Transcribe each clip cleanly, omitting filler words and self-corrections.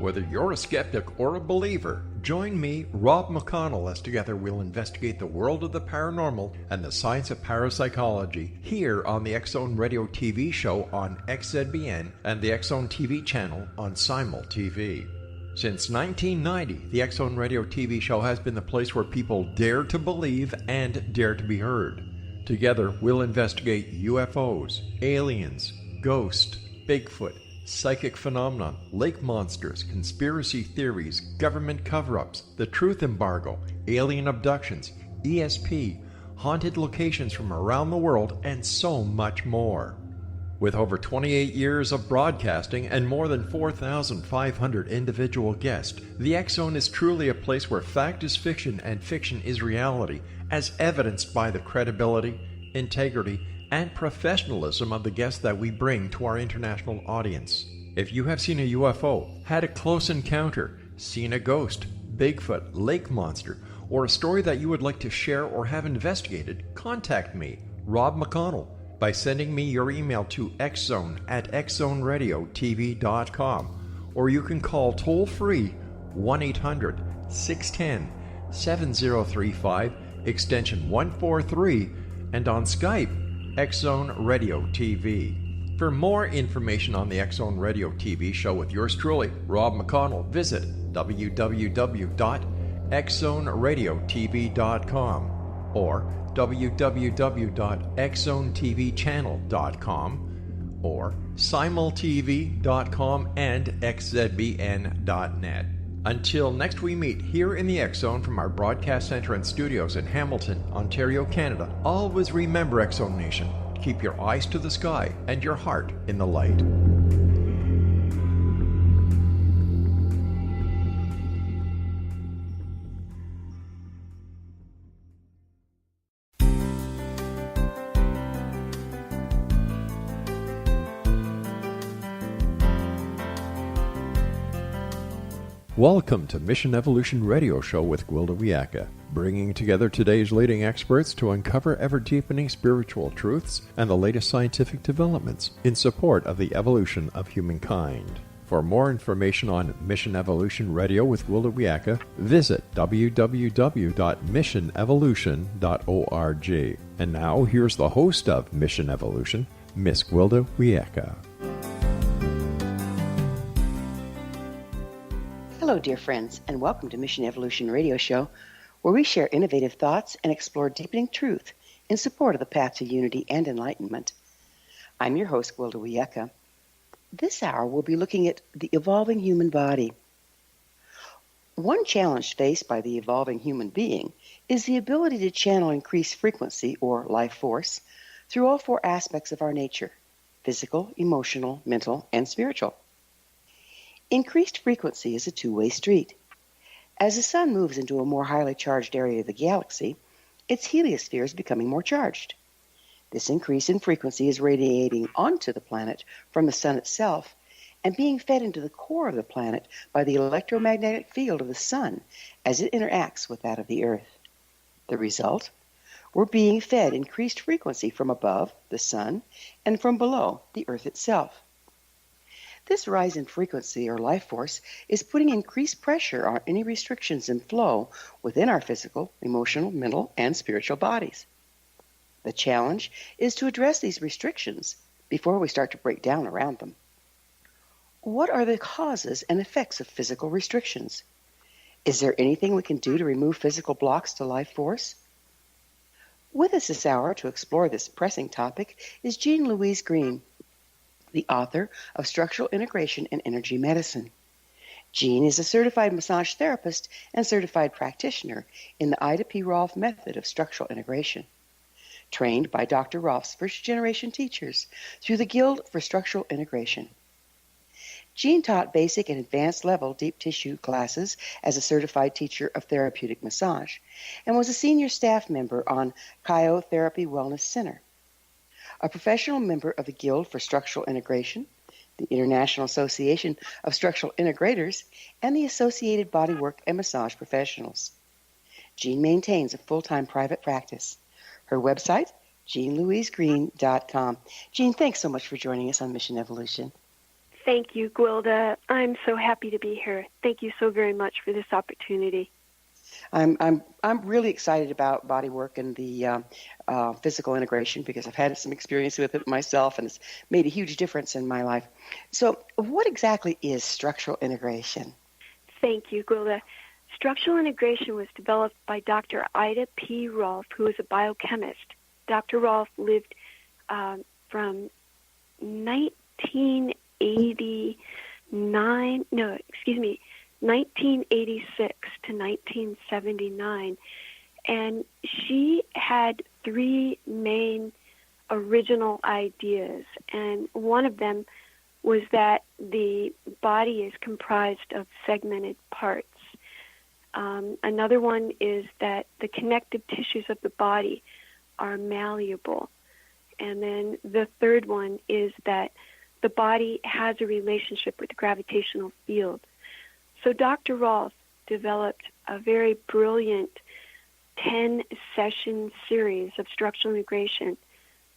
Whether you're a skeptic or a believer, join me, Rob McConnell, as together we'll investigate the world of the paranormal and the science of parapsychology here on the X-Zone Radio TV show on XZBN and the X-Zone TV channel on Simul TV. Since 1990, the X-Zone Radio TV show has been the place where people dare to believe and dare to be heard. Together, we'll investigate UFOs, aliens, ghosts, Bigfoot, psychic phenomenon, lake monsters, conspiracy theories, government cover-ups, the truth embargo, alien abductions, ESP, haunted locations from around the world, and so much more. With over 28 years of broadcasting and more than 4,500 individual guests, the X-Zone is truly a place where fact is fiction and fiction is reality, as evidenced by the credibility, integrity, and professionalism of the guests that we bring to our international audience. If you have seen a UFO, had a close encounter, seen a ghost, Bigfoot, lake monster, or a story that you would like to share or have investigated, contact me, Rob McConnell, by sending me your email to xzone@xzoneradiotv.com, or you can call toll-free 1-800-610-7035, extension 143, and on Skype, X-Zone Radio TV. For more information on the X-Zone Radio TV show with yours truly, Rob McConnell, visit www.xzoneradiotv.com or www.xzonetvchannel.com or simultv.com and xzbn.net. Until next we meet here in the X-Zone from our broadcast center and studios in Hamilton, Ontario, Canada, always remember, X-Zone Nation, keep your eyes to the sky and your heart in the light. Welcome to Mission Evolution Radio Show with Gwilda Wiyaka, bringing together today's leading experts to uncover ever-deepening spiritual truths and the latest scientific developments in support of the evolution of humankind. For more information on Mission Evolution Radio with Gwilda Wiyaka, visit www.missionevolution.org. And now, here's the host of Mission Evolution, Miss Gwilda Wiyaka. Hello, dear friends, and welcome to Mission Evolution Radio Show, where we share innovative thoughts and explore deepening truth in support of the path to unity and enlightenment. I'm your host, Gwilda Wiyaka. This hour, we'll be looking at the evolving human body. One challenge faced by the evolving human being is the ability to channel increased frequency, or life force, through all four aspects of our nature: physical, emotional, mental, and spiritual. Increased frequency is a two-way street. As the sun moves into a more highly charged area of the galaxy, its heliosphere is becoming more charged. This increase in frequency is radiating onto the planet from the sun itself and being fed into the core of the planet by the electromagnetic field of the sun as it interacts with that of the Earth. The result? We're being fed increased frequency from above, the sun, and from below, the Earth itself. This rise in frequency, or life force, is putting increased pressure on any restrictions in flow within our physical, emotional, mental, and spiritual bodies. The challenge is to address these restrictions before we start to break down around them. What are the causes and effects of physical restrictions? Is there anything we can do to remove physical blocks to life force? With us this hour to explore this pressing topic is Jean Louise Green, the author of Structural Integration and Energy Medicine. Jean is a certified massage therapist and certified practitioner in the Ida P. Rolf method of structural integration, trained by Dr. Rolf's first-generation teachers through the Guild for Structural Integration. Jean taught basic and advanced level deep tissue classes as a certified teacher of therapeutic massage and was a senior staff member on Chico Therapy Wellness Center. A professional member of the Guild for Structural Integration, the International Association of Structural Integrators, and the Associated Bodywork and Massage Professionals. Jean maintains a full-time private practice. Her website, jeanlouisegreen.com. Jean, thanks so much for joining us on Mission Evolution. Thank you, Gwilda. I'm so happy to be here. Thank you so very much for this opportunity. I'm really excited about Bodywork and the physical integration because I've had some experience with it myself, and it's made a huge difference in my life. So, what exactly is structural integration? Thank you, Gwilda. Structural integration was developed by Dr. Ida P. Rolf, who is a biochemist. Dr. Rolf lived from 1986 to 1979. And she had three main original ideas. And one of them was that the body is comprised of segmented parts. Another one is that the connective tissues of the body are malleable. And then the third one is that the body has a relationship with the gravitational field. So Dr. Rolf developed a very brilliant 10-session series of structural integration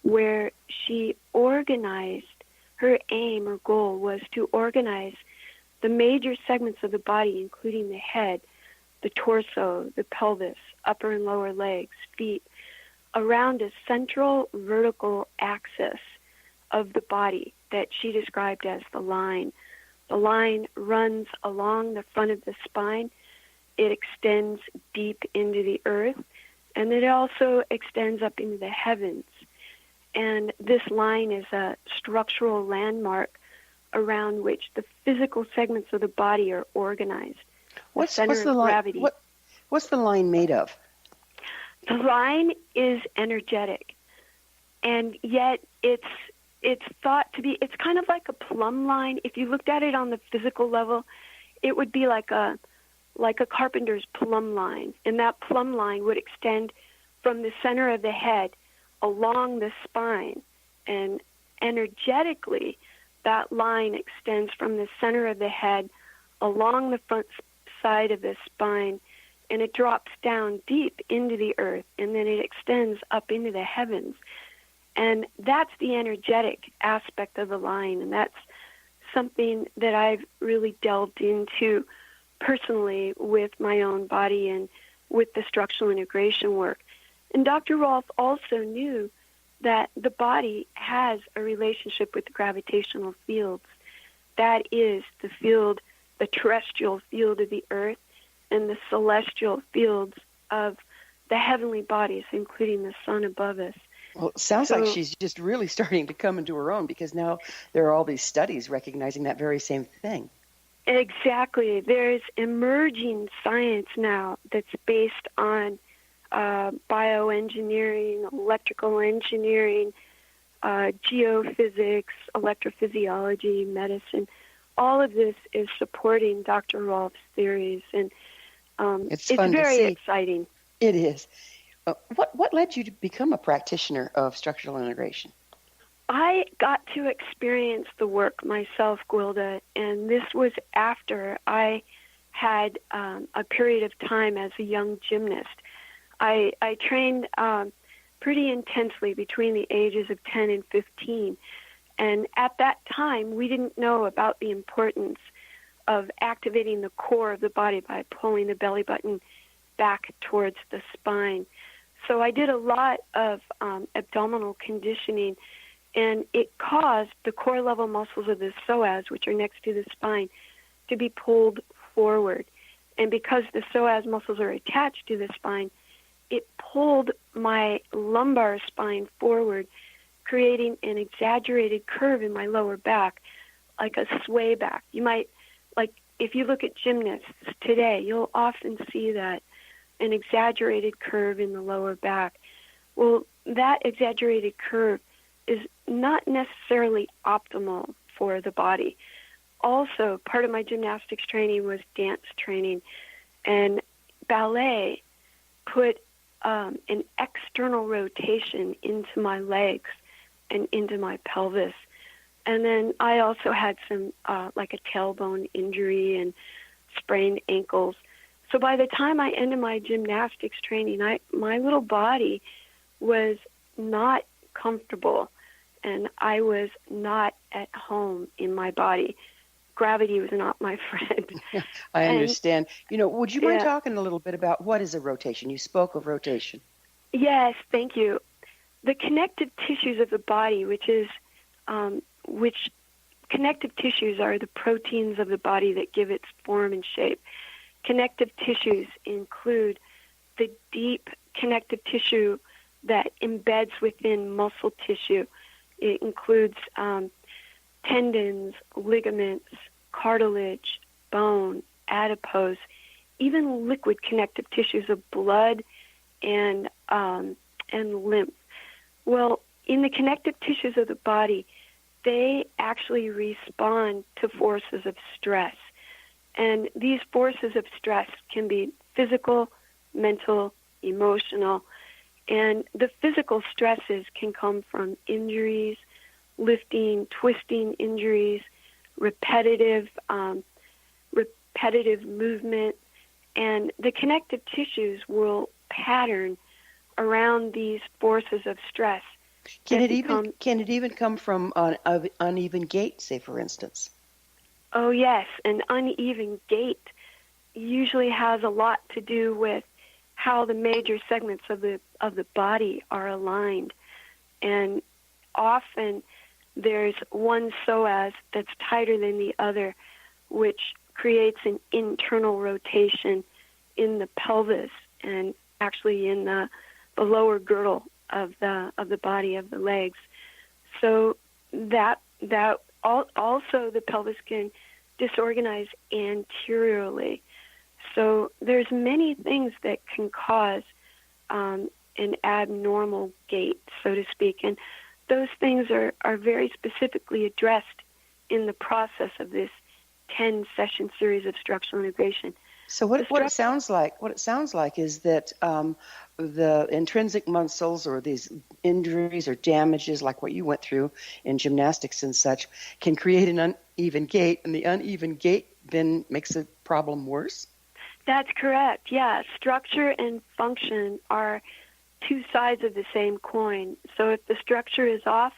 where she organized, her aim or goal was to organize the major segments of the body, including the head, the torso, the pelvis, upper and lower legs, feet, around a central vertical axis of the body that she described as the line. The line runs along the front of the spine. It extends deep into the earth, and it also extends up into the heavens. And this line is a structural landmark around which the physical segments of the body are organized. What's the line? What's the line made of? The line is energetic, and yet it's thought to be, it's kind of like a plumb line. If you looked at it on the physical level, it would be like a carpenter's plumb line, and that plumb line would extend from the center of the head along the spine, and energetically that line extends from the center of the head along the front side of the spine, and it drops down deep into the earth, and then it extends up into the heavens. And that's the energetic aspect of the line, and that's something that I've really delved into personally with my own body and with the structural integration work. And Dr. Rolf also knew that the body has a relationship with the gravitational fields. That is the field, the terrestrial field of the earth, and the celestial fields of the heavenly bodies, including the sun above us. Well, it sounds like she's just really starting to come into her own, because now there are all these studies recognizing that very same thing. Exactly. There's emerging science now that's based on bioengineering, electrical engineering, geophysics, electrophysiology, medicine. All of this is supporting Dr. Rolf's theories, and it's very exciting. It is. What led you to become a practitioner of structural integration? I got to experience the work myself, Gwilda, and this was after I had a period of time as a young gymnast. I trained pretty intensely between the ages of 10 and 15, and at that time we didn't know about the importance of activating the core of the body by pulling the belly button back towards the spine. So I did a lot of abdominal conditioning, and it caused the core level muscles of the psoas, which are next to the spine, to be pulled forward. And because the psoas muscles are attached to the spine, it pulled my lumbar spine forward, creating an exaggerated curve in my lower back, like a sway back. You might, like, if you look at gymnasts today, you'll often see that, an exaggerated curve in the lower back. Well, that exaggerated curve is not necessarily optimal for the body. Also, part of my gymnastics training was dance training, and ballet put an external rotation into my legs and into my pelvis. And then I also had some, like a tailbone injury and sprained ankles. So by the time I ended my gymnastics training, my little body was not comfortable. and I was not at home in my body. Gravity was not my friend. I understand. Would you mind Yeah. talking a little bit about what is a rotation? You spoke of rotation. Yes, thank you. The connective tissues of the body, which connective tissues are the proteins of the body that give its form and shape. Connective tissues include the deep connective tissue that embeds within muscle tissue. It includes tendons, ligaments, cartilage, bone, adipose, even liquid connective tissues of blood and lymph. Well, in the connective tissues of the body, they actually respond to forces of stress. And these forces of stress can be physical, mental, emotional. And the physical stresses can come from injuries, lifting, twisting injuries, repetitive movement. And the connective tissues will pattern around these forces of stress. Can it even come from an uneven gait, say, for instance? Oh, yes. An uneven gait usually has a lot to do with how the major segments of the body are aligned. And often there's one psoas that's tighter than the other, which creates an internal rotation in the pelvis and actually in the lower girdle of the body of the legs. So that also the pelvis can disorganize anteriorly. So there's many things that can cause an abnormal gait, so to speak, and those things are very specifically addressed in the process of this 10-session series of structural integration. So what it sounds like is that the intrinsic muscles or these injuries or damages like what you went through in gymnastics and such can create an uneven gait, and the uneven gait then makes the problem worse? That's correct, yeah. Structure and function are two sides of the same coin. So if the structure is off,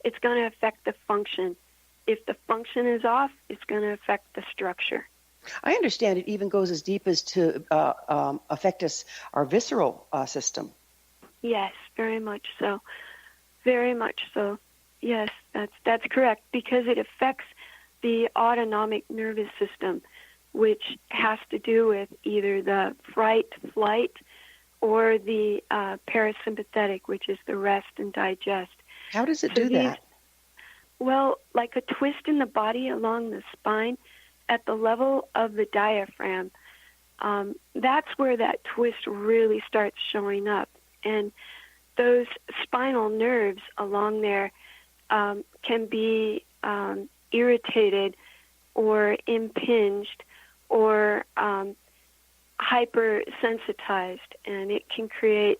it's going to affect the function. If the function is off, it's going to affect the structure. I understand it even goes as deep as to affect our visceral system. Yes, very much so. Very much so. Yes, that's correct, because it affects the autonomic nervous system, which has to do with either the fight, flight, or the parasympathetic, which is the rest and digest. How does it do that? Well, like a twist in the body along the spine, at the level of the diaphragm, that's where that twist really starts showing up. And those spinal nerves along there can be irritated or impinged or hypersensitized, and it can create,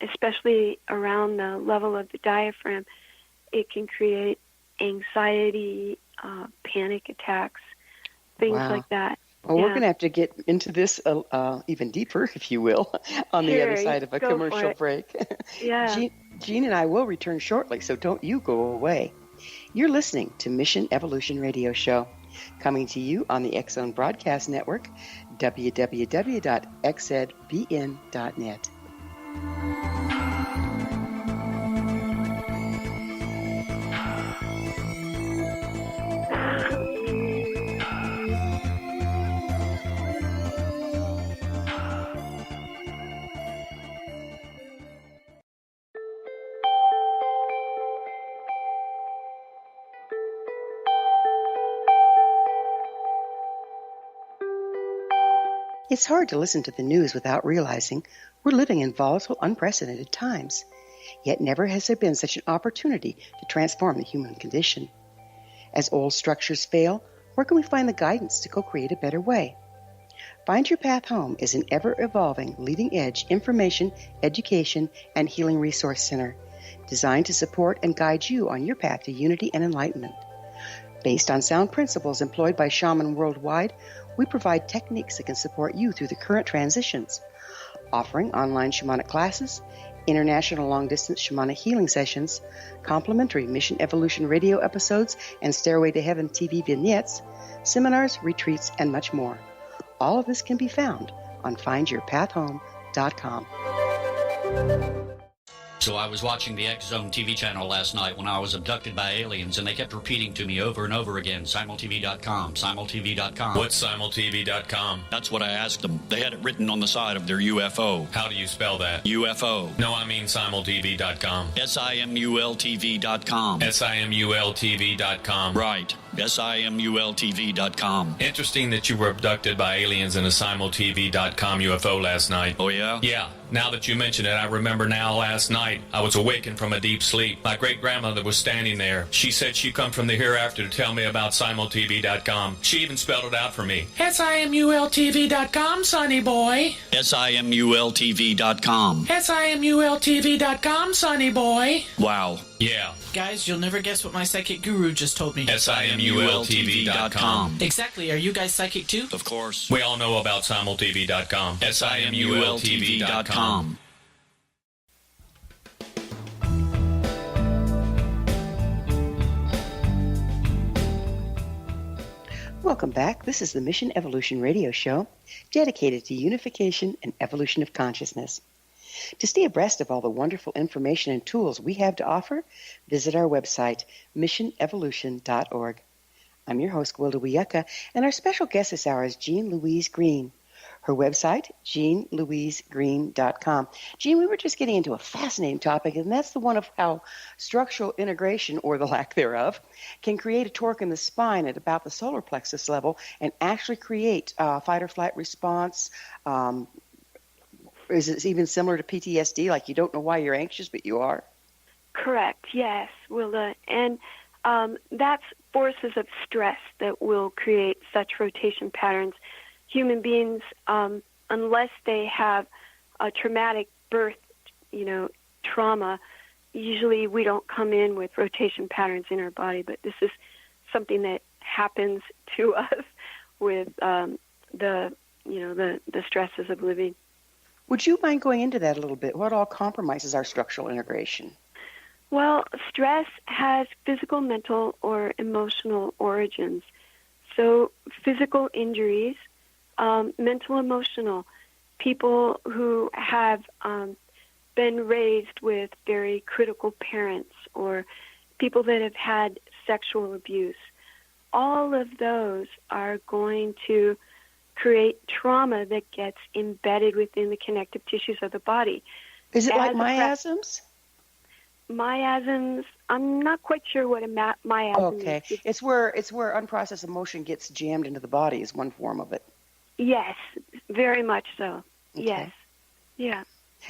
especially around the level of the diaphragm, it can create anxiety, panic attacks, things like that. Well, we're going to have to get into this even deeper, if you will, on the other side of a commercial break. Yeah. Jean and I will return shortly, so don't you go away. You're listening to Mission Evolution Radio Show, coming to you on the X-Zone Broadcast Network, www.xzbn.net. It's hard to listen to the news without realizing we're living in volatile, unprecedented times. Yet never has there been such an opportunity to transform the human condition. As old structures fail, where can we find the guidance to co-create a better way? Find Your Path Home is an ever-evolving, leading-edge information, education, and healing resource center designed to support and guide you on your path to unity and enlightenment. Based on sound principles employed by shamans worldwide, we provide techniques that can support you through the current transitions, offering online shamanic classes, international long-distance shamanic healing sessions, complimentary Mission Evolution radio episodes and Stairway to Heaven TV vignettes, seminars, retreats, and much more. All of this can be found on findyourpathhome.com. So I was watching the X Zone TV channel last night when I was abducted by aliens, and they kept repeating to me over and over again, simultv.com, simultv.com. What's simultv.com? That's what I asked them. They had it written on the side of their UFO. How do you spell that? UFO. No, I mean simultv.com. simultv.com. simultv.com. Right. simultv.com. Interesting that you were abducted by aliens in a simultv.com UFO last night. Oh, yeah? Yeah. Now that you mention it, I remember now last night I was awakened from a deep sleep. My great-grandmother was standing there. She said she'd come from the hereafter to tell me about simultv.com. She even spelled it out for me. simultv.com, sonny boy. simultv.com. simultv.com, sonny boy. Wow. Yeah. Guys, you'll never guess what my psychic guru just told me. simultv.com. Exactly. Are you guys psychic too? Of course. We all know about simultv.com. simultv.com. Welcome back. This is the Mission Evolution Radio Show, dedicated to unification and evolution of consciousness. To stay abreast of all the wonderful information and tools we have to offer, visit our website, missionevolution.org. I'm your host, Gwilda Wiyaka, and our special guest this hour is Jean Louise Green. Her website, jeanlouisegreen.com. Jean, we were just getting into a fascinating topic, and that's the one of how structural integration, or the lack thereof, can create a torque in the spine at about the solar plexus level and actually create a fight-or-flight response. Is it even similar to PTSD, like you don't know why you're anxious, but you are? Correct, yes, Wilda. And that's forces of stress that will create such rotation patterns. Human beings, unless they have a traumatic birth, trauma, usually we don't come in with rotation patterns in our body, but this is something that happens to us with the stresses of living. Would you mind going into that a little bit? What all compromises our structural integration? Well, stress has physical, mental, or emotional origins. So physical injuries, mental, emotional, people who have been raised with very critical parents or people that have had sexual abuse, all of those are going to create trauma that gets embedded within the connective tissues of the body. Is it like miasms? Miasms, I'm not quite sure what a miasm is. Okay. It's where unprocessed emotion gets jammed into the body is one form of it. Yes, very much so. Okay. Yes. Yeah.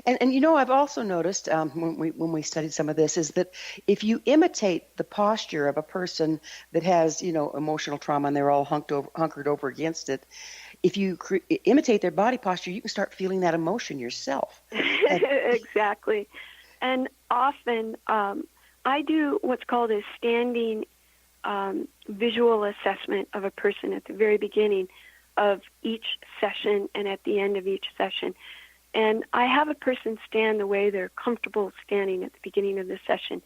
And I've also noticed when we studied some of this is that if you imitate the posture of a person that has emotional trauma and they're all hunkered over against it, if you imitate their body posture, you can start feeling that emotion yourself. Exactly. And often I do what's called a standing visual assessment of a person at the very beginning of each session and at the end of each session. And I have a person stand the way they're comfortable standing at the beginning of the session.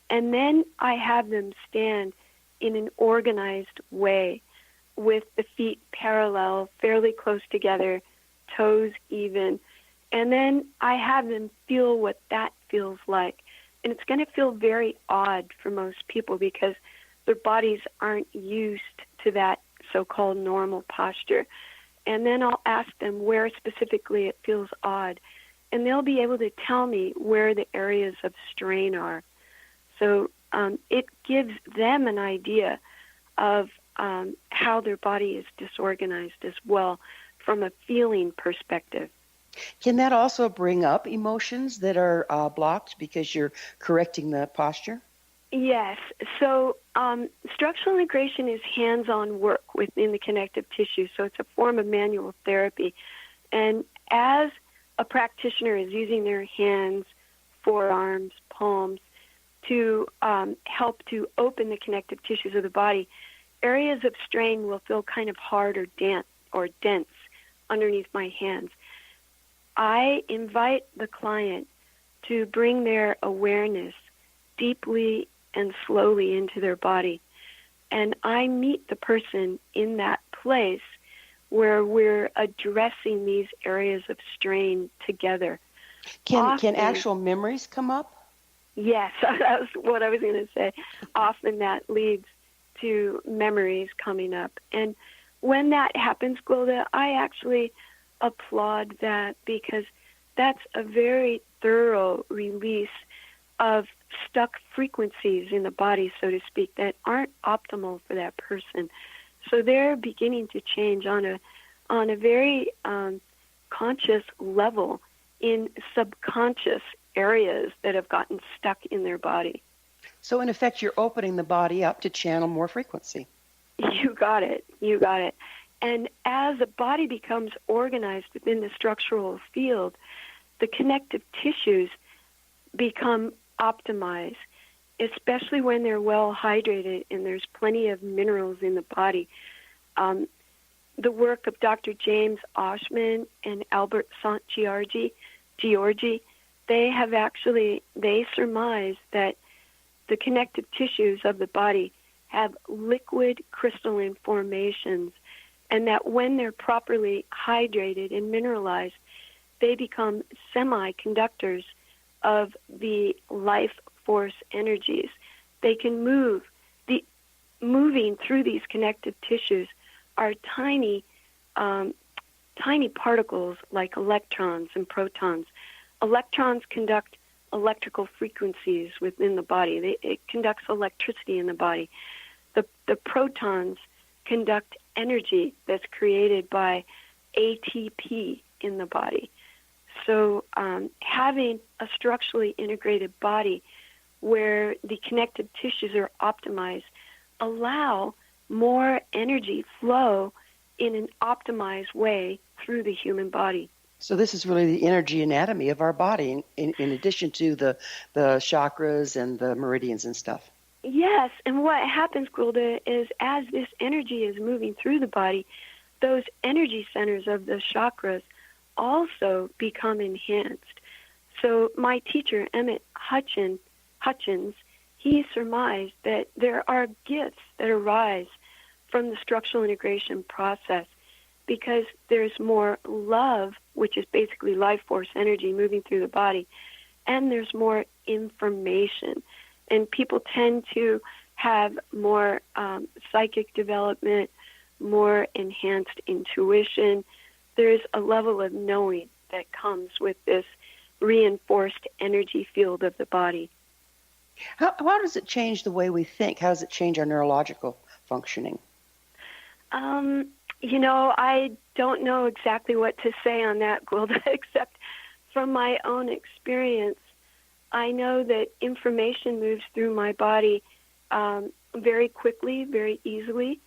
And then I have them stand in an organized way with the feet parallel, fairly close together, toes even. And then I have them feel what that feels like. And it's going to feel very odd for most people because their bodies aren't used to that so-called normal posture. And then I'll ask them where specifically it feels odd. And they'll be able to tell me where the areas of strain are. So it gives them an idea of how their body is disorganized as well from a feeling perspective. Can that also bring up emotions that are blocked because you're correcting the posture? Yes. So structural integration is hands-on work within the connective tissue, so it's a form of manual therapy. And as a practitioner is using their hands, forearms, palms, to help to open the connective tissues of the body, areas of strain will feel kind of hard or dense underneath my hands. I invite the client to bring their awareness deeply and slowly into their body. And I meet the person in that place where we're addressing these areas of strain together. Can actual memories come up? Yes, that was what I was going to say. Often that leads to memories coming up. And when that happens, Gwilda, I actually applaud that, because that's a very thorough release of stuck frequencies in the body, so to speak, that aren't optimal for that person. So they're beginning to change on a very conscious level in subconscious areas that have gotten stuck in their body. So in effect, you're opening the body up to channel more frequency. You got it. And as a body becomes organized within the structural field, the connective tissues become optimized, especially when they're well hydrated and there's plenty of minerals in the body. The work of Dr. James Oshman and Albert Sant Giorgi, they surmise that the connective tissues of the body have liquid crystalline formations, and that when they're properly hydrated and mineralized, they become semiconductors of the life force energies. They can move. Moving through these connective tissues are tiny particles like electrons and protons. Electrons conduct electrical frequencies within the body. It conducts electricity in the body. The protons conduct energy that's created by ATP in the body. So having a structurally integrated body where the connective tissues are optimized allow more energy flow in an optimized way through the human body. So this is really the energy anatomy of our body, in addition to the chakras and the meridians and stuff. Yes, and what happens, Gwilda, is as this energy is moving through the body, those energy centers of the chakras also become enhanced. So my teacher, Emmett Hutchins, he surmised that there are gifts that arise from the structural integration process because there's more love, which is basically life force energy moving through the body, and there's more information. And people tend to have more psychic development, more enhanced intuition. There's a level of knowing that comes with this reinforced energy field of the body. How does it change the way we think? How does it change our neurological functioning? I don't know exactly what to say on that, Gwilda, except from my own experience. I know that information moves through my body very quickly, very easily,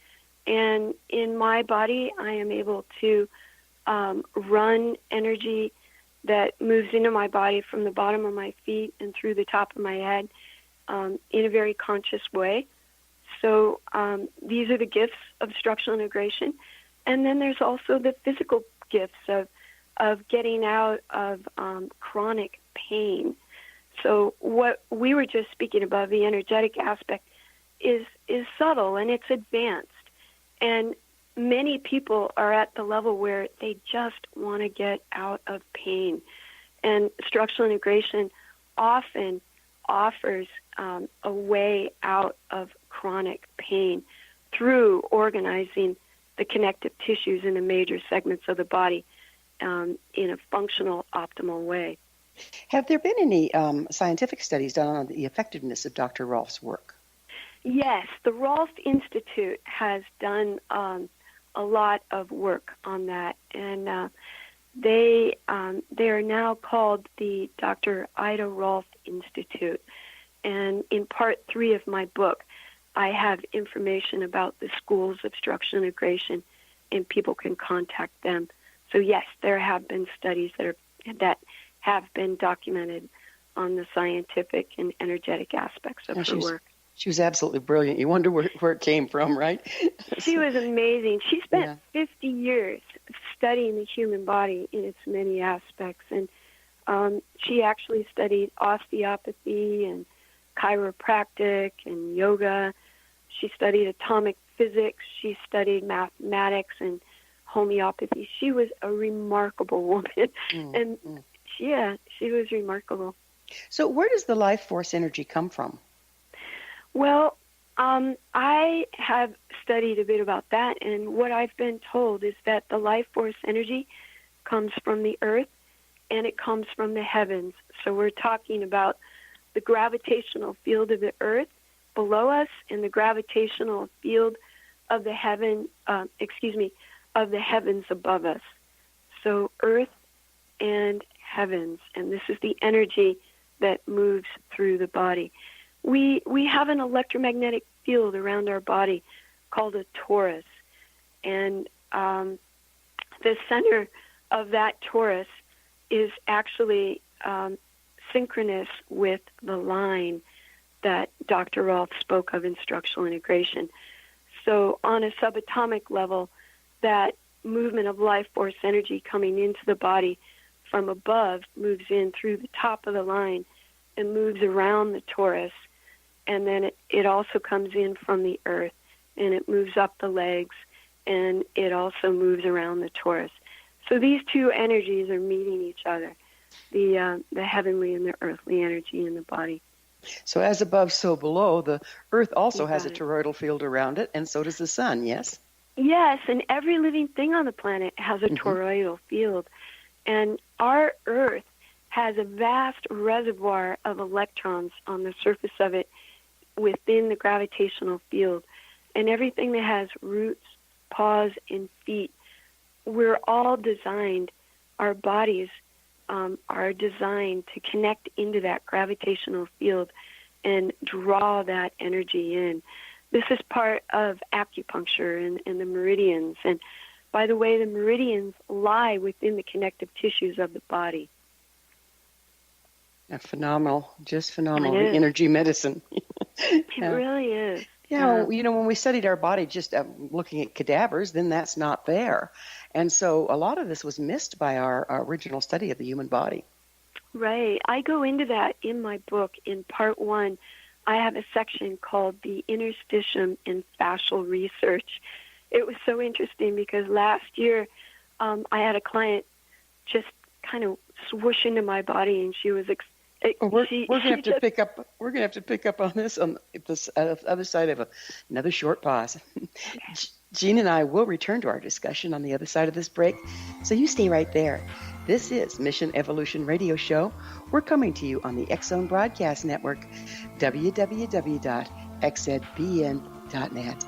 and in my body I am able to run energy that moves into my body from the bottom of my feet and through the top of my head in a very conscious way. So these are the gifts of structural integration. And then there's also the physical gifts of getting out of chronic pain. So what we were just speaking about, the energetic aspect, is subtle and it's advanced. And many people are at the level where they just want to get out of pain. And structural integration often offers a way out of chronic pain through organizing the connective tissues in the major segments of the body in a functional, optimal way. Have there been any scientific studies done on the effectiveness of Dr. Rolf's work? Yes, the Rolf Institute has done a lot of work on that, and they are now called the Dr. Ida Rolf Institute. And in part 3 of my book, I have information about the schools of structural integration, and people can contact them. So yes, there have been studies that have been documented on the scientific and energetic aspects of her work. She was absolutely brilliant. You wonder where it came from, right? She was amazing. She spent 50 years studying the human body in its many aspects. And she actually studied osteopathy and chiropractic and yoga. She studied atomic physics. She studied mathematics and homeopathy. She was a remarkable woman. She was remarkable. So where does the life force energy come from? Well, I have studied a bit about that, and what I've been told is that the life force energy comes from the earth and it comes from the heavens. So we're talking about the gravitational field of the earth below us and the gravitational field of the of the heavens above us. So earth and heavens, and this is the energy that moves through the body. We have an electromagnetic field around our body called a torus, and the center of that torus is actually synchronous with the line that Dr. Rolf spoke of in structural integration. So on a subatomic level, that movement of life force energy coming into the body from above moves in through the top of the line and moves around the torus, and then it also comes in from the earth, and it moves up the legs, and it also moves around the torus. So these two energies are meeting each other, the heavenly and the earthly energy in the body. So as above, so below. The earth also has a toroidal field around it, and so does the sun, yes? Yes, and every living thing on the planet has a toroidal field. And our earth has a vast reservoir of electrons on the surface of it within the gravitational field. And everything that has roots, paws, and feet, we're all designed, our bodies are designed to connect into that gravitational field and draw that energy in. This is part of acupuncture and the meridians. And by the way, the meridians lie within the connective tissues of the body. Phenomenal, just phenomenal. The energy medicine. It really is. Yeah, when we studied our body just looking at cadavers, then that's not there. And so a lot of this was missed by our original study of the human body. Right. I go into that in my book. In part 1, I have a section called The Interstitium in Fascial Research. It was so interesting because last year I had a client just kind of swoosh into my body, and she was we're going to have to pick up. We're going to have to pick up on this on the other side of another short pause. Jean and I will return to our discussion on the other side of this break, so you stay right there. This is Mission Evolution Radio Show. We're coming to you on the X-Zone Broadcast Network, www.xzbn.net.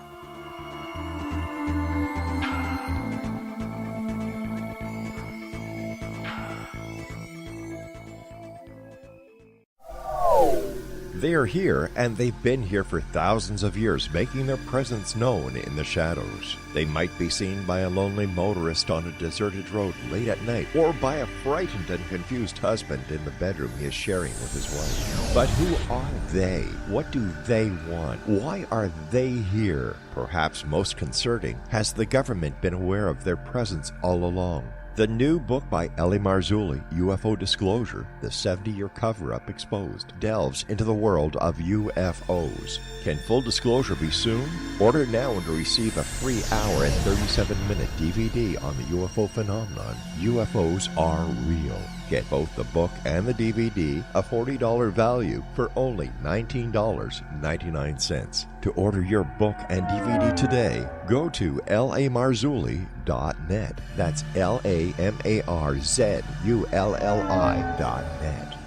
They are here, and they've been here for thousands of years, making their presence known in the shadows. They might be seen by a lonely motorist on a deserted road late at night, or by a frightened and confused husband in the bedroom he is sharing with his wife. But who are they? What do they want? Why are they here? Perhaps most concerning, has the government been aware of their presence all along? The new book by L.A. Marzulli, UFO Disclosure, the 70-year cover-up exposed, delves into the world of UFOs. Can full disclosure be soon? Order now and receive a free hour and 37-minute DVD on the UFO phenomenon. UFOs are real. Get both the book and the DVD, a $40 value, for only $19.99. To order your book and DVD today, go to lamarzulli.net. That's LAMARZULLI.net.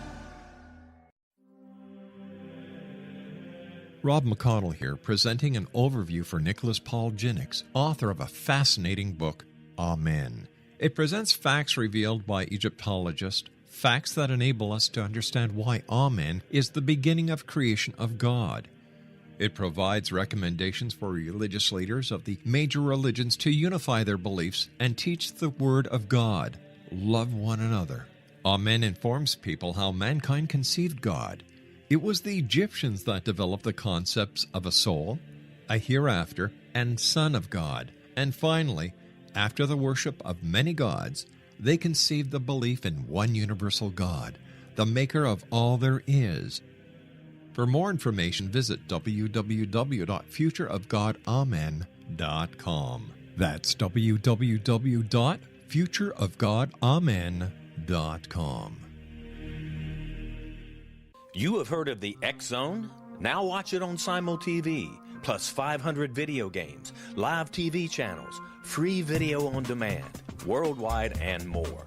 Rob McConnell here, presenting an overview for Nicholas Paul Jennings, author of a fascinating book, Amen. It presents facts revealed by Egyptologists, facts that enable us to understand why Amen is the beginning of creation of God. It provides recommendations for religious leaders of the major religions to unify their beliefs and teach the Word of God. Love one another. Amen informs people how mankind conceived God. It was the Egyptians that developed the concepts of a soul, a hereafter, and Son of God. And finally, after the worship of many gods, They conceived the belief in one universal God, the maker of all there is. For more information, visit www.futureofgodamen.com. That's www.futureofgodamen.com. You have heard of the X Zone? Now watch it on Simul TV, plus 500 video games, live TV channels, free video on demand, worldwide, and more.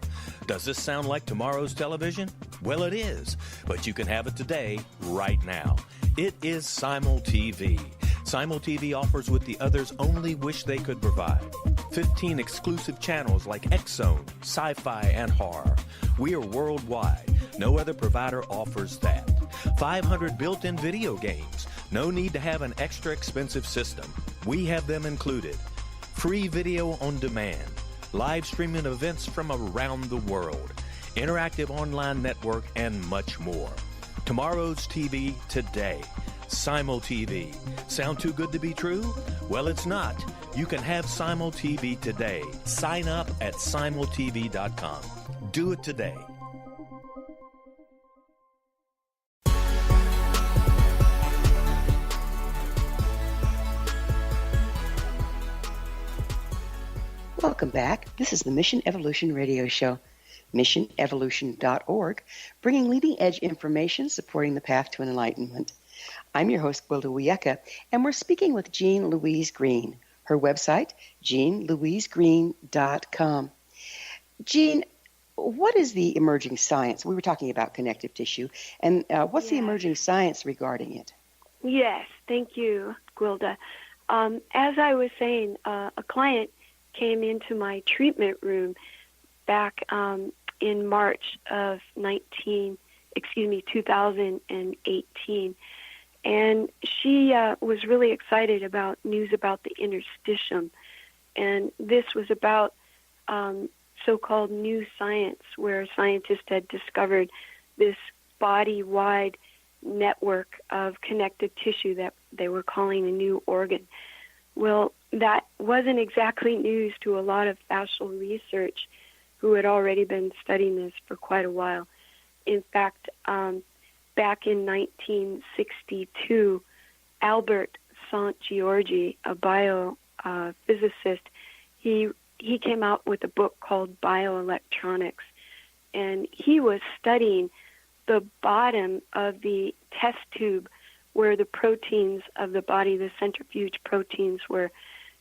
Does this sound like tomorrow's television? Well, it is, but you can have it today, right now. It is Simul TV. Simul TV offers what the others only wish they could provide. 15 exclusive channels like X Zone, sci-fi, and horror. We are worldwide. No other provider offers that. 500 built-in video games. No need to have an extra expensive system. We have them included. Free video on demand. Live streaming events from around the world. Interactive online network, and much more. Tomorrow's TV today. Simul TV. Sound too good to be true? Well, it's not. You can have Simul TV today. Sign up at simultv.com. Do it today. Welcome back. This is the Mission Evolution Radio Show, missionevolution.org, bringing leading-edge information supporting the path to enlightenment. I'm your host, Gwilda Wiyaka, and we're speaking with Jean Louise Green. Her website, jeanlouisegreen.com. Jean, what is the emerging science? We were talking about connective tissue, and what's the emerging science regarding it? Yes, thank you, Gwilda. As I was saying, a client came into my treatment room back in March of 2018, and she was really excited about news about the interstitium, and this was about so-called new science, where scientists had discovered this body-wide network of connective tissue that they were calling a new organ. Well, that wasn't exactly news to a lot of fascial research who had already been studying this for quite a while. In fact, back in 1962, Albert Szent-Györgyi, a biophysicist, he came out with a book called Bioelectronics, and he was studying the bottom of the test tube where the proteins of the body, the centrifuge proteins, were.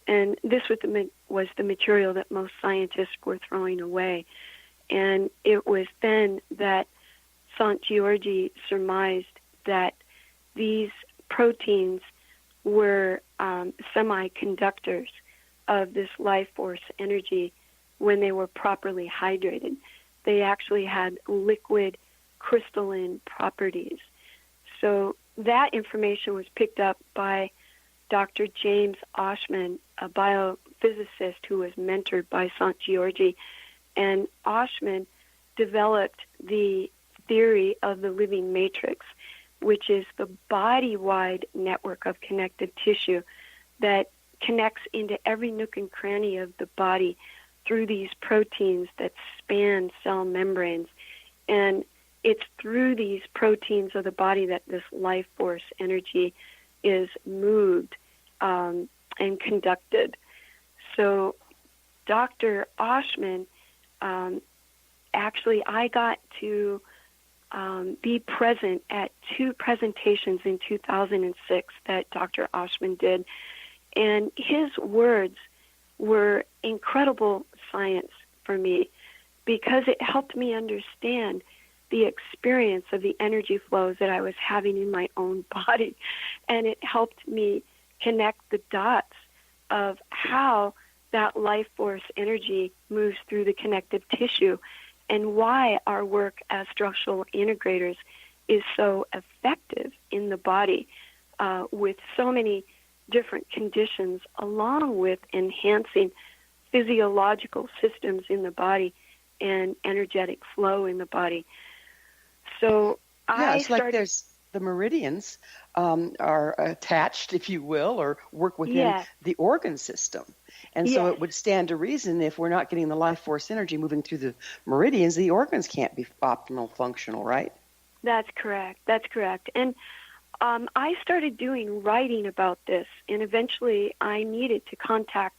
And this was the material that most scientists were throwing away. And it was then that Szent-Györgyi surmised that these proteins were semiconductors of this life force energy when they were properly hydrated. They actually had liquid crystalline properties. So that information was picked up by Dr. James Oshman, a biophysicist who was mentored by Szent-Györgyi, and Oshman developed the theory of the living matrix, which is the body-wide network of connective tissue that connects into every nook and cranny of the body through these proteins that span cell membranes. And it's through these proteins of the body that this life force energy is moved and conducted. So Dr. Oshman, actually I got to be present at two presentations in 2006 that Dr. Oshman did, and his words were incredible science for me because it helped me understand the experience of the energy flows that I was having in my own body, and it helped me connect the dots of how that life force energy moves through the connective tissue and why our work as structural integrators is so effective in the body with so many different conditions, along with enhancing physiological systems in the body and energetic flow in the body. So it's like there's the meridians are attached, if you will, or work within the organ system. And so it would stand to reason if we're not getting the life force energy moving through the meridians, the organs can't be optimal functional, right? That's correct. That's correct. And I started doing writing about this, and eventually I needed to contact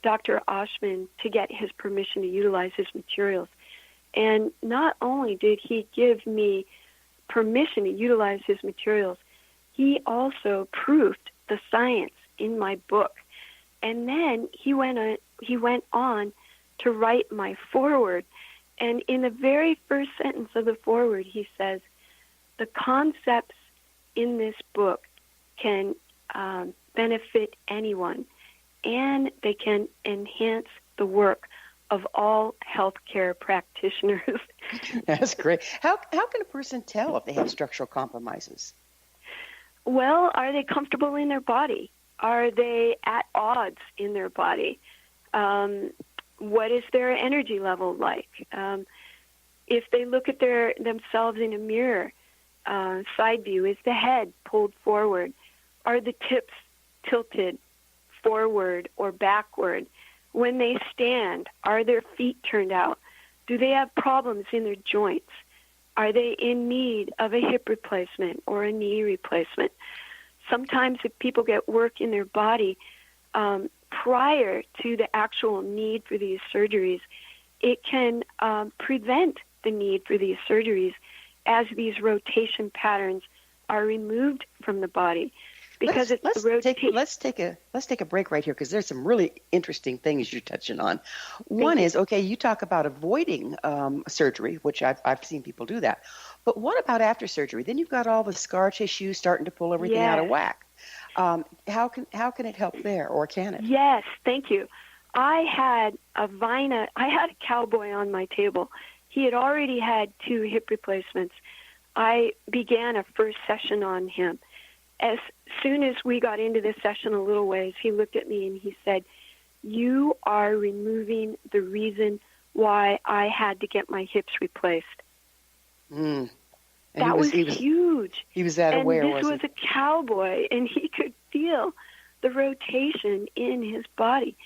Dr. Oshman to get his permission to utilize his materials. And not only did he give me permission to utilize his materials, he also proved the science in my book. And then he went on to write my foreword. And in the very first sentence of the foreword, he says, the concepts in this book can benefit anyone, and they can enhance the work of all healthcare practitioners. That's great. How can a person tell if they have structural compromises? Well, are they comfortable in their body? Are they at odds in their body? What is their energy level like? If they look at themselves in a mirror, side view, is the head pulled forward? Are the tips tilted forward or backward? When they stand, are their feet turned out? Do they have problems in their joints? Are they in need of a hip replacement or a knee replacement? Sometimes if people get work in their body prior to the actual need for these surgeries, it can prevent the need for these surgeries as these rotation patterns are removed from the body. Because let's take a break right here, because there's some really interesting things you're touching on. One is, okay, you talk about avoiding surgery, which I've seen people do that. But what about after surgery? Then you've got all the scar tissue starting to pull everything out of whack. How can it help there, or can it? Yes, thank you. I had a cowboy on my table. He had already had 2 hip replacements. I began a first session on him. As soon as we got into this session a little ways, he looked at me and he said, "You are removing the reason why I had to get my hips replaced." And that was huge. He was that aware, and this was a cowboy, and he could feel the rotation in his body.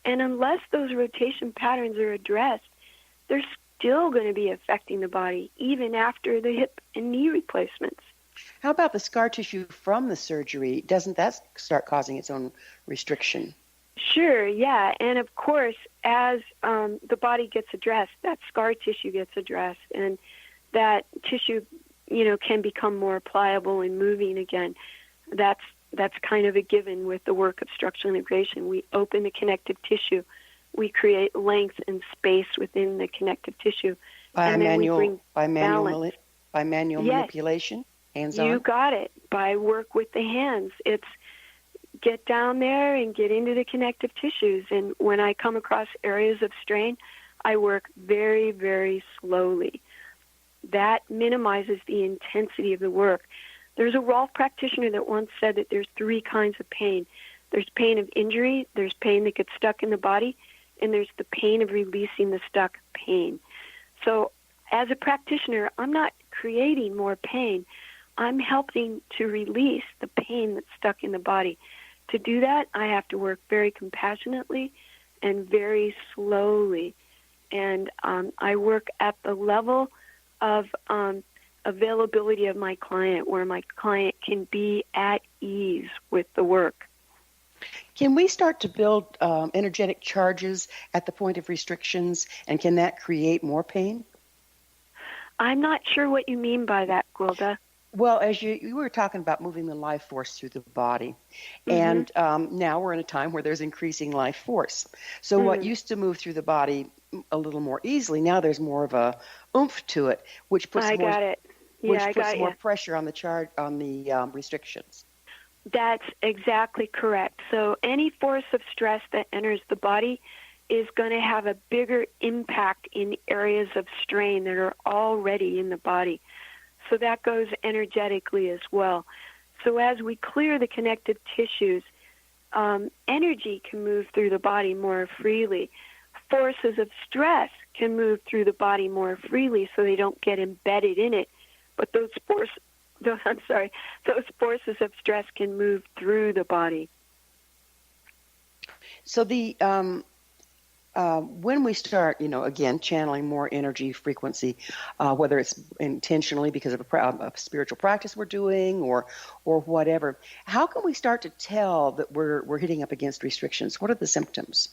And unless those rotation patterns are addressed, they're still going to be affecting the body, even after the hip and knee replacements. How about the scar tissue from the surgery? Doesn't that start causing its own restriction? Sure, yeah. And of course, as the body gets addressed, that scar tissue gets addressed, and that tissue, can become more pliable and moving again. That's kind of a given with the work of structural integration. We open the connective tissue. We create length and space within the connective tissue. By manual manipulation? Hands-on? You got it. By work with the hands. It's get down there and get into the connective tissues. And when I come across areas of strain, I work very, very slowly. That minimizes the intensity of the work. There's a Rolf practitioner that once said that there's 3 kinds of pain. There's pain of injury, there's pain that gets stuck in the body, and there's the pain of releasing the stuck pain. So as a practitioner, I'm not creating more pain. I'm helping to release the pain that's stuck in the body. To do that, I have to work very compassionately and very slowly. And I work at the level of availability of my client, where my client can be at ease with the work. Can we start to build energetic charges at the point of restrictions, and can that create more pain? I'm not sure what you mean by that, Gwilda. Well, as you were talking about moving the life force through the body, and now we're in a time where there's increasing life force. So what used to move through the body a little more easily, now there's more of a oomph to it, which puts more pressure on the charge, on the restrictions. That's exactly correct. So any force of stress that enters the body is going to have a bigger impact in areas of strain that are already in the body. So that goes energetically as well. So as we clear the connective tissues, energy can move through the body more freely. Forces of stress can move through the body more freely so they don't get embedded in it. But those those forces of stress can move through the body. So the when we start, again, channeling more energy frequency, whether it's intentionally because of a spiritual practice we're doing or whatever, how can we start to tell that we're hitting up against restrictions? What are the symptoms?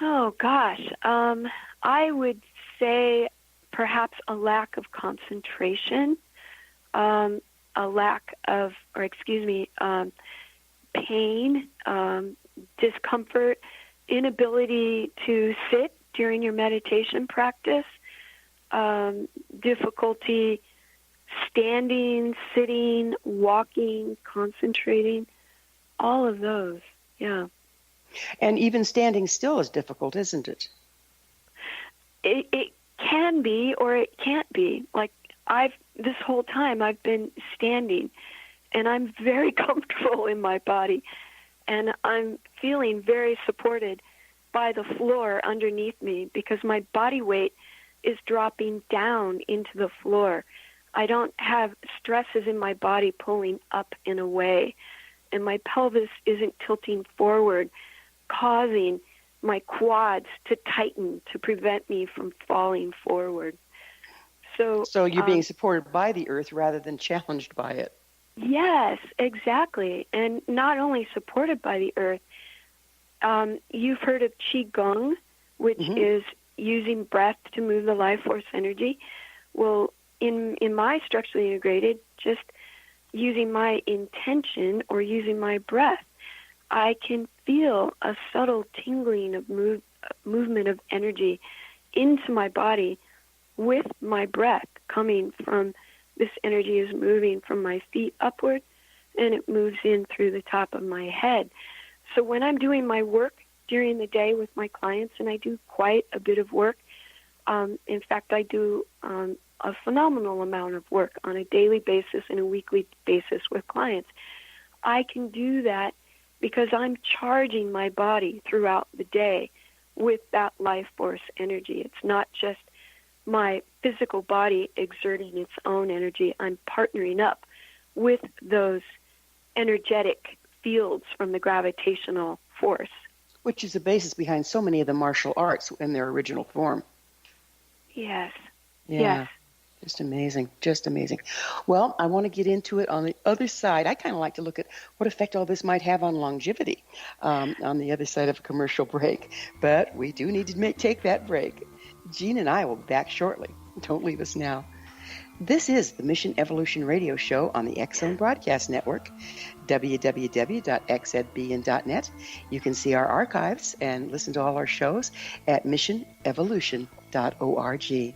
Oh, gosh. I would say perhaps a lack of concentration, a lack of, pain, discomfort, inability to sit during your meditation practice, difficulty standing, sitting, walking, concentrating, all of those, yeah. And even standing still is difficult, isn't it? It can be or it can't be. Like this whole time I've been standing, and I'm very comfortable in my body. And I'm feeling very supported by the floor underneath me because my body weight is dropping down into the floor. I don't have stresses in my body pulling up and away, and my pelvis isn't tilting forward, causing my quads to tighten to prevent me from falling forward. So you're being supported by the earth rather than challenged by it. Yes, exactly. And not only supported by the earth, you've heard of Qigong, which is using breath to move the life force energy. Well, in my structurally integrated, just using my intention or using my breath, I can feel a subtle tingling of movement of energy into my body with my breath coming from. This energy is moving from my feet upward, and it moves in through the top of my head. So when I'm doing my work during the day with my clients, and I do quite a bit of work, in fact, I do a phenomenal amount of work on a daily basis and a weekly basis with clients. I can do that because I'm charging my body throughout the day with that life force energy. It's not just my physical body exerting its own energy. I'm partnering up with those energetic fields from the gravitational force. Which is the basis behind so many of the martial arts in their original form. Yes. Yeah. Yes. Just amazing. Just amazing. Well, I want to get into it on the other side. I kind of like to look at what effect all this might have on longevity on the other side of a commercial break. But we do need to take that break. Jean and I will be back shortly. Don't leave us now. This is the Mission Evolution Radio Show on the X-Zone Broadcast Network, www.xzbn.net. You can see our archives and listen to all our shows at missionevolution.org.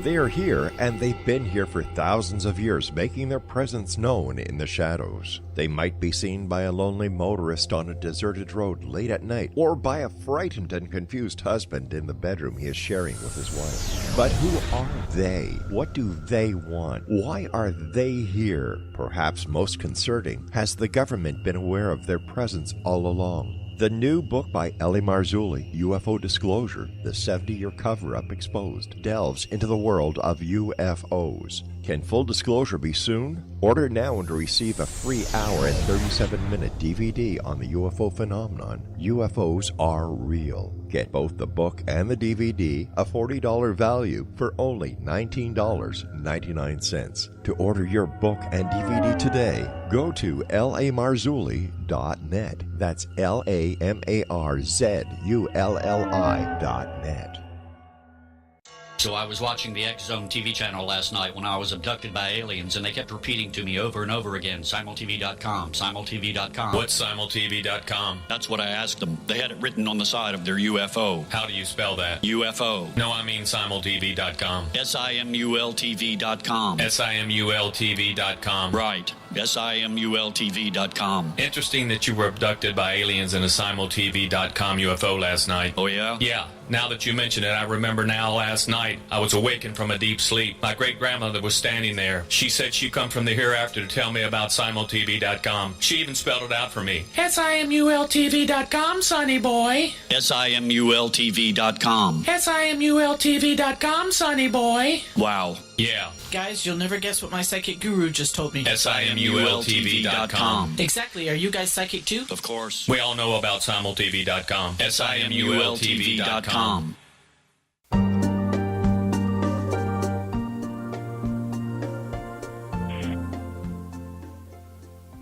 They are here, and they've been here for thousands of years, making their presence known in the shadows. They might be seen by a lonely motorist on a deserted road late at night, or by a frightened and confused husband in the bedroom he is sharing with his wife. But who are they? What do they want? Why are they here? Perhaps most concerning, has the government been aware of their presence all along? The new book by L.A. Marzulli, UFO Disclosure, the 70-year cover-up exposed, delves into the world of UFOs. Can full disclosure be soon? Order now and receive a free hour and 37-minute DVD on the UFO phenomenon. UFOs are real. Get both the book and the DVD, a $40 value, for only $19.99. To order your book and DVD today, go to lamarzulli.net. That's LAMARZULLI.net. So I was watching the X-Zone TV channel last night when I was abducted by aliens, and they kept repeating to me over and over again, simultv.com, simultv.com. What's simultv.com? That's what I asked them. They had it written on the side of their UFO. How do you spell that? UFO. No, I mean simultv.com. simultv.com. simultv.com. Right. simultv.com. Interesting that you were abducted by aliens in a simultv.com UFO last night. Oh, yeah? Yeah. Now that you mention it, I remember now last night I was awakened from a deep sleep. My great-grandmother was standing there. She said she'd come from the hereafter to tell me about simultv.com. She even spelled it out for me. simultv.com, sonny boy. simultv.com. simultv.com, sonny boy. Wow. Yeah. Guys, you'll never guess what my psychic guru just told me. simultv.com. Exactly. Are you guys psychic too? Of course. We all know about simultv.com. simultv.com.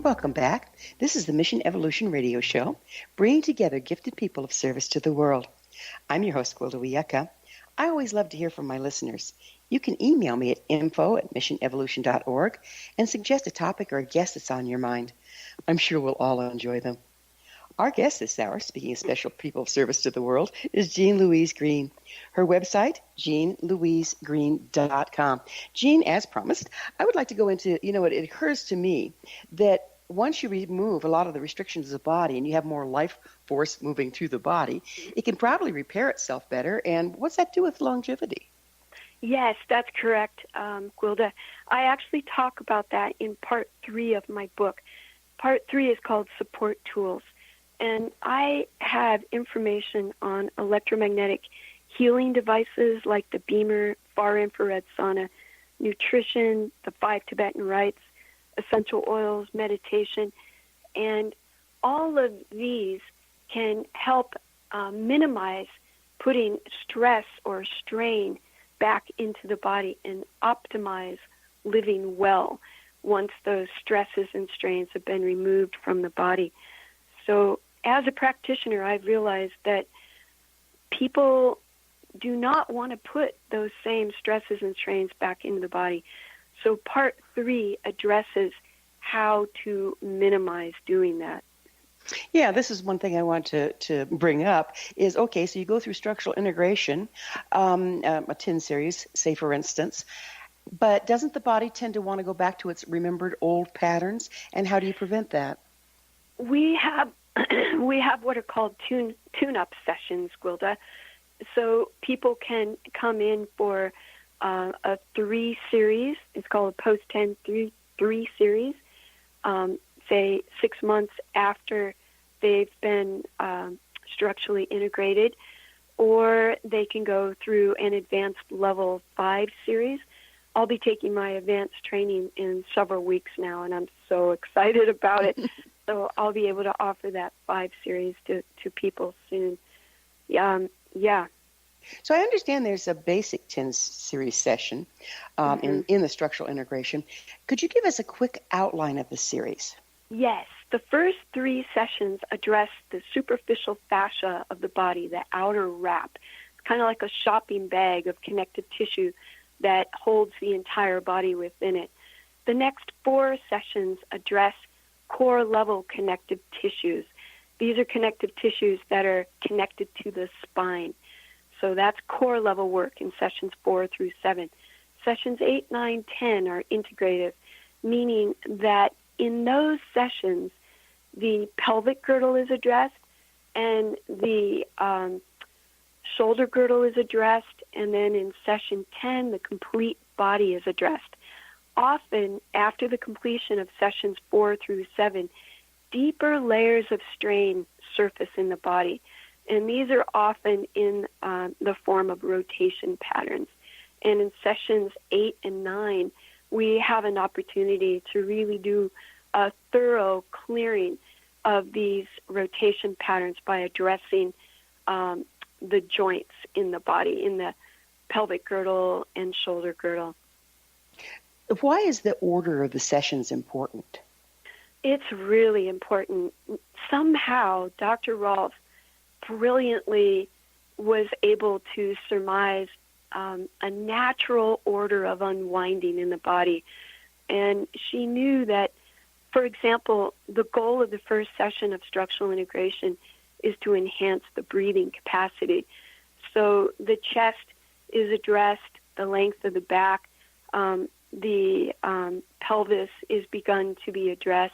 Welcome back. This is the Mission Evolution Radio Show, bringing together gifted people of service to the world. I'm your host, Gwilda Wiyaka. I always love to hear from my listeners. You can email me at info@missionevolution.org and suggest a topic or a guest that's on your mind. I'm sure we'll all enjoy them. Our guest this hour, speaking of special people of service to the world, is Jean Louise Green. Her website, jeanlouisegreen.com. Jean, as promised, I would like to go into, it occurs to me that once you remove a lot of the restrictions of the body and you have more life force moving through the body, it can probably repair itself better. And what's that do with longevity? Yes, that's correct, Gwilda. I actually talk about that in Part 3 of my book. Part 3 is called Support Tools. And I have information on electromagnetic healing devices like the Beamer, far infrared sauna, nutrition, the 5 Tibetan rites, essential oils, meditation, and all of these can help minimize putting stress or strain back into the body and optimize living well once those stresses and strains have been removed from the body. So as a practitioner, I've realized that people do not want to put those same stresses and strains back into the body. So Part 3 addresses how to minimize doing that. Yeah, this is one thing I want to bring up is, okay, so you go through structural integration, a 10 series, say for instance, but doesn't the body tend to want to go back to its remembered old patterns? And how do you prevent that? We have what are called tune-up sessions, Gwilda. So people can come in for a 3 series. It's called a post-10 3 series, say 6 months after they've been structurally integrated, or they can go through an advanced level 5 series. I'll be taking my advanced training in several weeks now, and I'm so excited about it. So I'll be able to offer that 5 series to people soon. Yeah. So I understand there's a basic 10 series session in the structural integration. Could you give us a quick outline of the series? Yes. The first 3 sessions address the superficial fascia of the body, the outer wrap. It's kind of like a shopping bag of connective tissue that holds the entire body within it. The next 4 sessions address core-level connective tissues. These are connective tissues that are connected to the spine. So that's core-level work in sessions 4 through 7. Sessions 8, 9, 10 are integrative, meaning that in those sessions, the pelvic girdle is addressed and the shoulder girdle is addressed, and then in session 10, the complete body is addressed. Often, after the completion of sessions 4 through 7, deeper layers of strain surface in the body, and these are often in the form of rotation patterns. And in sessions 8 and 9, we have an opportunity to really do a thorough clearing of these rotation patterns by addressing the joints in the body, in the pelvic girdle and shoulder girdle. Why is the order of the sessions important? It's really important. Somehow, Dr. Rolf brilliantly was able to surmise a natural order of unwinding in the body. And she knew that, for example, the goal of the first session of structural integration is to enhance the breathing capacity. So the chest is addressed, the length of the back, the pelvis is begun to be addressed,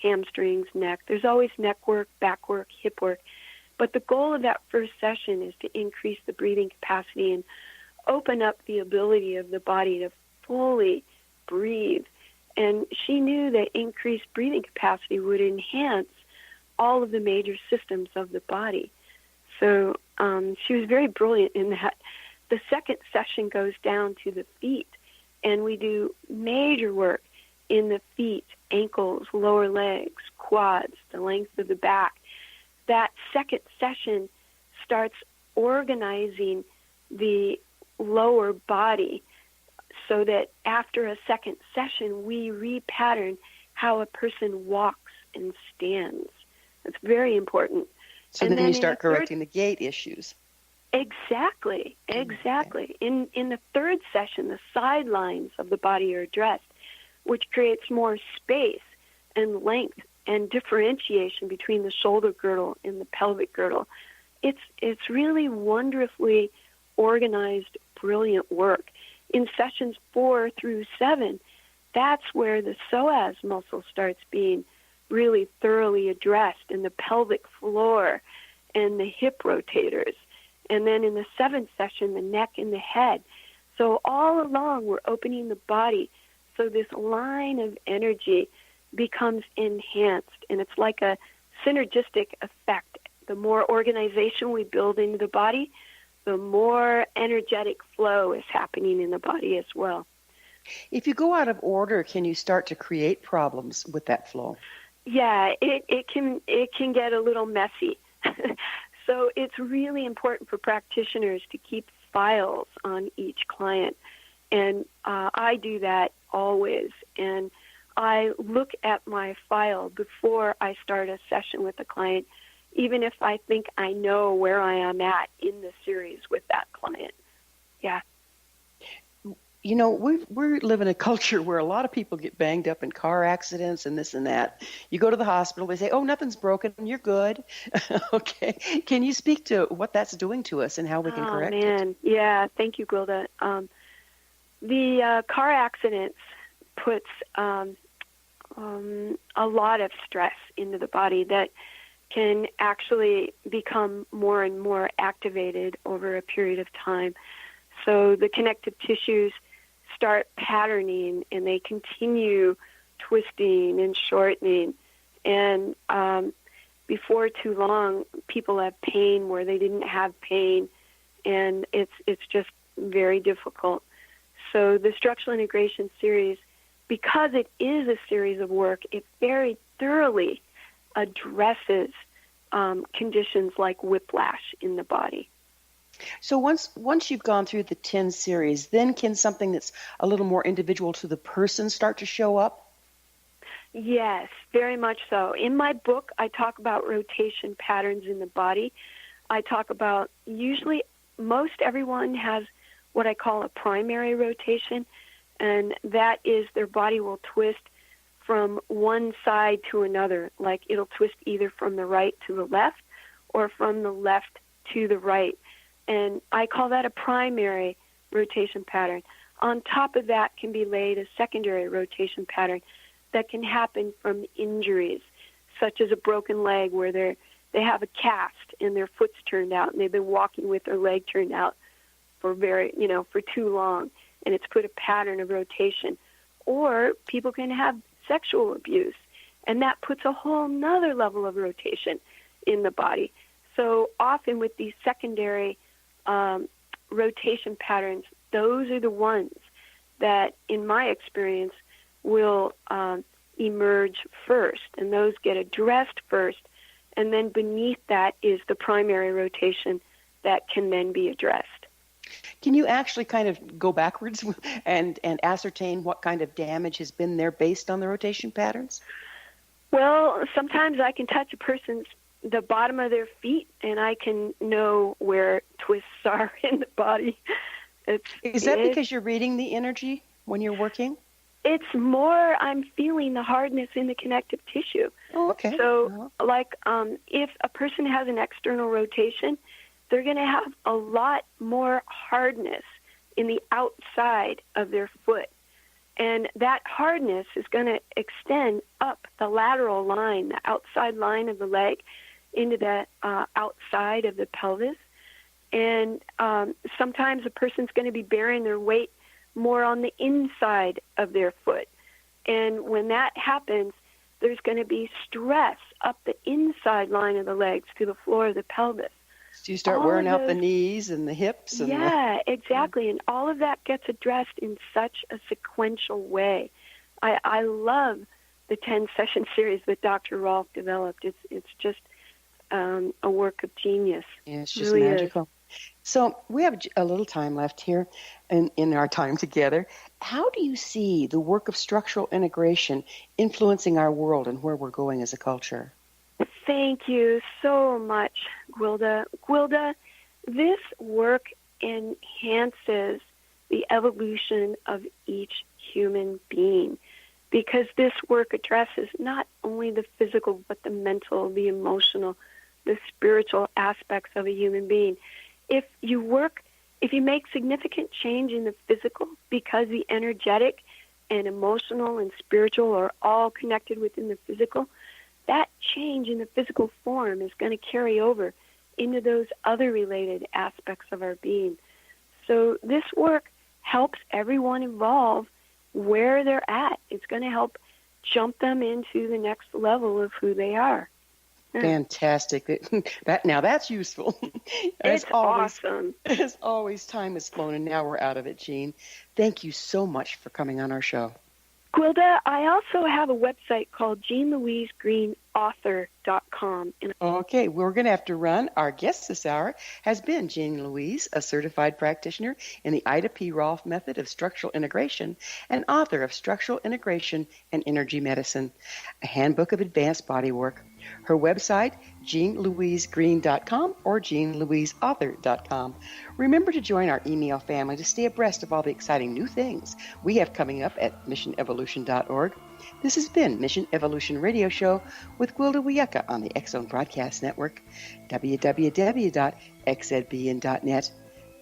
hamstrings, neck. There's always neck work, back work, hip work. But the goal of that first session is to increase the breathing capacity and open up the ability of the body to fully breathe. And she knew that increased breathing capacity would enhance all of the major systems of the body. So she was very brilliant in that. The second session goes down to the feet, and we do major work in the feet, ankles, lower legs, quads, the length of the back. That second session starts organizing the lower body so that after a second session, we repattern how a person walks and stands. That's very important. So and then you start correcting the gait issues. Exactly. Okay. In the third session, the sidelines of the body are addressed, which creates more space and length and differentiation between the shoulder girdle and the pelvic girdle. It's really wonderfully organized, brilliant work. In sessions 4 through 7, that's where the psoas muscle starts being really thoroughly addressed, in the pelvic floor and the hip rotators. And then in the 7th session, the neck and the head. So all along, we're opening the body so this line of energy becomes enhanced, and it's like a synergistic effect. The more organization we build into the body, the more energetic flow is happening in the body as well. If you go out of order, can you start to create problems with that flow? Yeah, it can get a little messy. So it's really important for practitioners to keep files on each client, and I do that always. And I look at my file before I start a session with a client, even if I think I know where I am at in the series with that client. Yeah. You know, we live in a culture where a lot of people get banged up in car accidents and this and that. You go to the hospital, they say, oh, nothing's broken, you're good. Okay. Can you speak to what that's doing to us and how we can correct it? Oh, man. Yeah, thank you, Gwilda. The car accidents puts a lot of stress into the body that can actually become more and more activated over a period of time. So the connective tissues start patterning, and they continue twisting and shortening. And before too long, people have pain where they didn't have pain, and it's just very difficult. So the Structural Integration series, because it is a series of work, it very thoroughly addresses conditions like whiplash in the body. So once you've gone through the 10 series, then can something that's a little more individual to the person start to show up? Yes, very much so. In my book, I talk about rotation patterns in the body. I talk about, usually most everyone has what I call a primary rotation, and that is their body will twist from one side to another, like it'll twist either from the right to the left or from the left to the right. And I call that a primary rotation pattern. On top of that can be laid a secondary rotation pattern that can happen from injuries, such as a broken leg where they have a cast and their foot's turned out and they've been walking with their leg turned out for for too long, and it's put a pattern of rotation. Or people can have sexual abuse, and that puts a whole nother level of rotation in the body. So often with these secondary rotation patterns, those are the ones that, in my experience, will emerge first, and those get addressed first, and then beneath that is the primary rotation that can then be addressed. Can you actually kind of go backwards and ascertain what kind of damage has been there based on the rotation patterns? Well, sometimes I can touch the bottom of their feet, and I can know where twists are in the body. Is that because you're reading the energy when you're working? It's more I'm feeling the hardness in the connective tissue. Oh, okay. So, if a person has an external rotation, they're going to have a lot more hardness in the outside of their foot. And that hardness is going to extend up the lateral line, the outside line of the leg, into the outside of the pelvis. And sometimes a person's going to be bearing their weight more on the inside of their foot. And when that happens, there's going to be stress up the inside line of the legs to the floor of the pelvis. So you start wearing out the knees and the hips. And exactly. And all of that gets addressed in such a sequential way. I love the 10-session series that Dr. Rolf developed. It's just a work of genius. Yeah, it's just really magical. So we have a little time left here in our time together. How do you see the work of structural integration influencing our world and where we're going as a culture? Thank you so much, Gwilda. Gwilda, this work enhances the evolution of each human being, because this work addresses not only the physical but the mental, the emotional, the spiritual aspects of a human being. If you make significant change in the physical, because the energetic and emotional and spiritual are all connected within the physical, that change in the physical form is going to carry over into those other related aspects of our being. So this work helps everyone evolve where they're at. It's going to help jump them into the next level of who they are. Fantastic. That's useful. It's awesome. As always, time has flown, and now we're out of it, Jean. Thank you so much for coming on our show. Gwilda, I also have a website called JeanLouiseGreenAuthor.com. Okay, we're going to have to run. Our guest this hour has been Jean Louise, a certified practitioner in the Ida P. Rolf method of structural integration and author of Structural Integration and Energy Medicine, a handbook of advanced bodywork. Her website, JeanLouiseGreen.com or JeanLouiseAuthor.com. Remember to join our email family to stay abreast of all the exciting new things we have coming up at missionevolution.org. This has been Mission Evolution Radio Show with Gwilda Wiyaka on the X-Zone Broadcast Network, www.xzbn.net.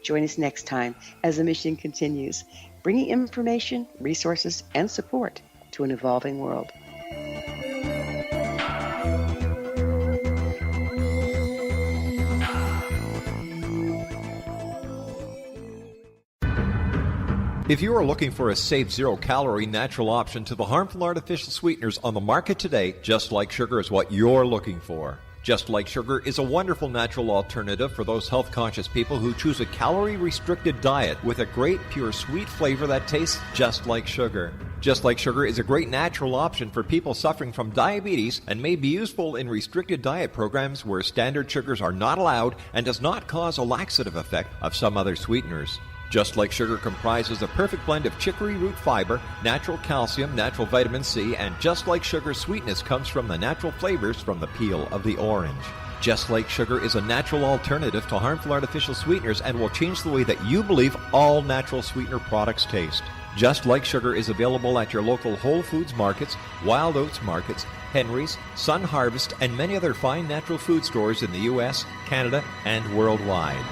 Join us next time as the mission continues, bringing information, resources, and support to an evolving world. If you are looking for a safe, zero-calorie natural option to the harmful artificial sweeteners on the market today, Just Like Sugar is what you're looking for. Just Like Sugar is a wonderful natural alternative for those health-conscious people who choose a calorie-restricted diet with a great, pure, sweet flavor that tastes just like sugar. Just Like Sugar is a great natural option for people suffering from diabetes and may be useful in restricted diet programs where standard sugars are not allowed and does not cause a laxative effect of some other sweeteners. Just Like Sugar comprises a perfect blend of chicory root fiber, natural calcium, natural vitamin C, and Just Like Sugar's sweetness comes from the natural flavors from the peel of the orange. Just Like Sugar is a natural alternative to harmful artificial sweeteners and will change the way that you believe all natural sweetener products taste. Just Like Sugar is available at your local Whole Foods markets, Wild Oats markets, Henry's, Sun Harvest, and many other fine natural food stores in the U.S., Canada, and worldwide.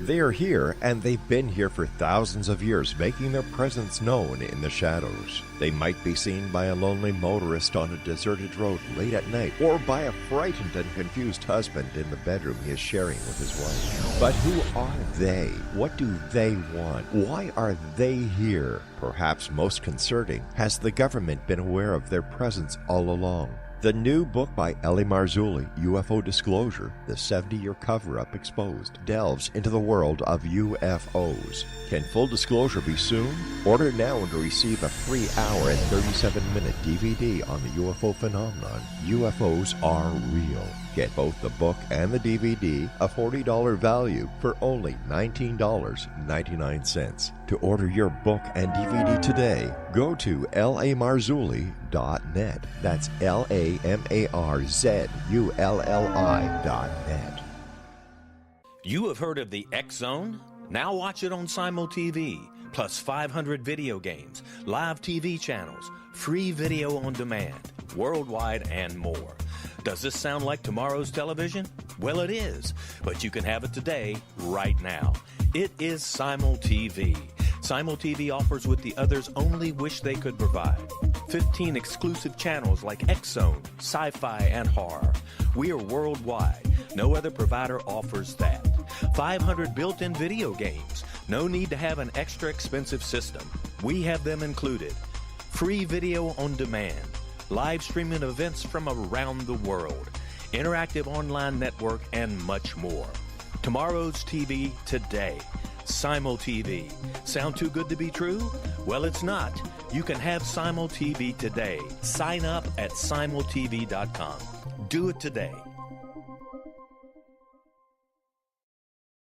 They are here, and they've been here for thousands of years, making their presence known in the shadows. They might be seen by a lonely motorist on a deserted road late at night, or by a frightened and confused husband in the bedroom he is sharing with his wife. But who are they? What do they want? Why are they here? Perhaps most concerning, has the government been aware of their presence all along? The new book by Ellie Marzulli, UFO Disclosure, the 70-year cover-up exposed, delves into the world of UFOs. Can full disclosure be soon? Order now and receive a free hour and 37-minute DVD on the UFO phenomenon. UFOs are real. Get both the book and the DVD, a $40 value, for only $19.99. To order your book and DVD today, go to lamarzulli.net. That's LAMARZULLI.net. You have heard of the X-Zone? Now watch it on Simul TV, plus 500 video games, live TV channels, free video on demand, worldwide, and more. Does this sound like tomorrow's television? Well, it is, but you can have it today, right now. It is Simul TV. SimulTV offers what the others only wish they could provide. 15 exclusive channels like X-Zone, Sci-Fi, and Horror. We are worldwide. No other provider offers that. 500 built-in video games. No need to have an extra expensive system. We have them included. Free video on demand. Live streaming events from around the world. Interactive online network, and much more. Tomorrow's TV today. SimulTV. Sound too good to be true? Well, it's not. You can have SimulTV today. Sign up at simultv.com. Do it today.